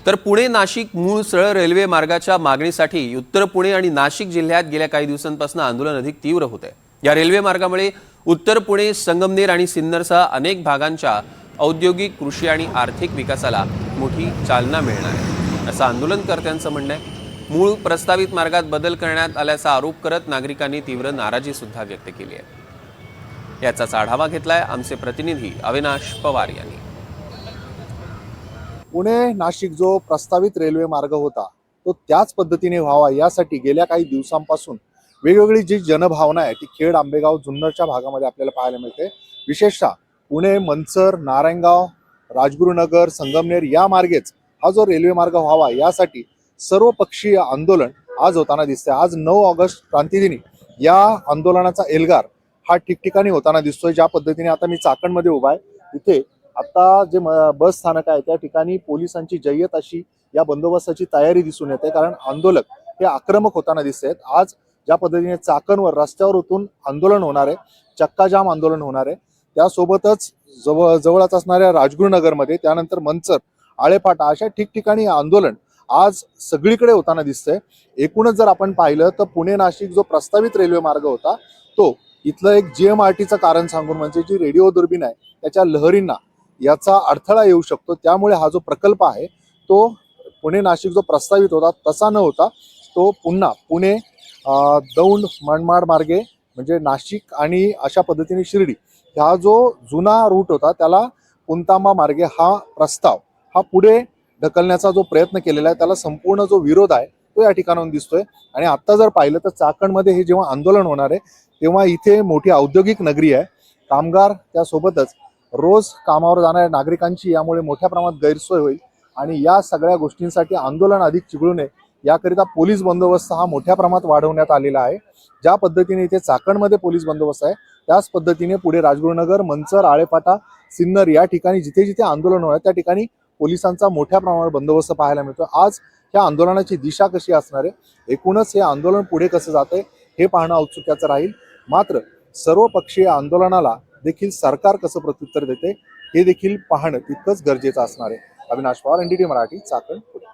तर पुणे नाशिक मूळ सरळ रेल्वे मार्गाच्या मागणीसाठी उत्तर पुणे आणि नाशिक जिल्ह्यात गेल्या काही दिवसांपासून आंदोलन अधिक तीव्र होत आहे। या रेल्वे मार्गामुळे उत्तर पुणे, संगमनेर आणि सिन्नरसह अनेक भागांच्या औद्योगिक, कृषी आणि आर्थिक विकासाला मोठी चालना मिळणार आहे, असं आंदोलनकर्त्यांचं म्हणणं आहे। मूळ प्रस्तावित मार्गात बदल करण्यात आल्याचा आरोप करत नागरिकांनी तीव्र नाराजी सुद्धा व्यक्त केली आहे। याचाच आढावा घेतलाय आमचे प्रतिनिधी अविनाश पवार यांनी। पुणे नाशिक जो प्रस्तावित रेल्वे मार्ग होता तो त्याच पद्धतीने व्हावा यासाठी गेल्या काही दिवसांपासून वेगवेगळी जी जनभावना आहे ती खेड, आंबेगाव, जुन्नरच्या भागामध्ये आपल्याला पाहायला मिळते। विशेषतः पुणे, मंचर, नारायणगाव, राजगुरुनगर, संगमनेर या मार्गेच हा जो रेल्वे मार्ग व्हावा यासाठी सर्वपक्षीय आंदोलन आज होताना दिसते। आज 9 ऑगस्ट क्रांतिदिनी या आंदोलनाचा एल्गार हा ठिकठिकाणी होताना दिसतोय। ज्या पद्धतीने आता मी चाकणमध्ये उभा आहे तिथे आता जे बस स्थानक आहे त्या ठिकाणी पोलिसांची जय्यत अशी या बंदोबस्ताची तयारी दिसून येते, कारण आंदोलक हे आक्रमक होताना दिसत आहेत। आज ज्या पद्धतीने चाकणवर रस्त्यावर उतरून आंदोलन होणार आहे, चक्काजाम आंदोलन होणार आहे, त्यासोबतच जवळच असणाऱ्या राजगुरुनगरमध्ये, त्यानंतर मंचर, आळेफाटा अशा ठिकठिकाणी आंदोलन आज सगळीकडे होताना दिसतंय। एकूणच जर आपण पाहिलं तर पुणे नाशिक जो प्रस्तावित रेल्वे मार्ग होता तो इथलं एक GMRTचं कारण सांगून, म्हणजे जी रेडिओ दुर्बीण आहे त्याच्या लहरींना याचा अडथळा येऊ शकतो, त्यामुळे हा जो प्रकल्प आहे तो पुणे नाशिक जो प्रस्तावित होता तसा न होता तो पुन्हा पुणे दौंड मनमाड मार्गे म्हणजे नाशिक आणि अशा पद्धतीने शिर्डी हा जो जुना रूट होता त्याला पुणतांबा मार्गे हा प्रस्ताव हा पुढे ढकलण्याचा जो प्रयत्न केलेला आहे त्याला संपूर्ण जो विरोध आहे तो या ठिकाणाहून दिसतोय। आणि आता जर पाहिलं तर चाकणमध्ये हे जेव्हा आंदोलन होणार आहे तेव्हा इथे मोठी औद्योगिक नगरी आहे, कामगार त्यासोबतच रोज कामावर जाणाऱ्या नागरिकांची यामुळे मोठ्या प्रमाणात गैरसोय होईल आणि या सगळ्या गोष्टींसाठी आंदोलन अधिक चिघळू नये याकरिता पोलीस बंदोबस्त हा मोठ्या प्रमाणात वाढवण्यात आलेला आहे। ज्या पद्धतीने इथे चाकणमध्ये पोलीस बंदोबस्त आहे त्याच पद्धतीने पुढे राजगुरुनगर, मंचर, आळेफाटा, सिन्नर या ठिकाणी जिथे जिथे आंदोलन होणार त्या ठिकाणी पोलिसांचा मोठ्या प्रमाणात बंदोबस्त पाहायला मिळतो। आज या आंदोलनाची दिशा कशी असणार आहे, एकूणच हे आंदोलन पुढे कसं जातंय हे पाहणं औत्सुक्याचं राहील। मात्र सर्वपक्षीय आंदोलनाला देखील सरकार कसं प्रत्युत्तर देते हे देखील पाहणं तितकंच गरजेचं असणार आहे। अविनाश पवार, NDTV मराठी, चाकण, पुणे।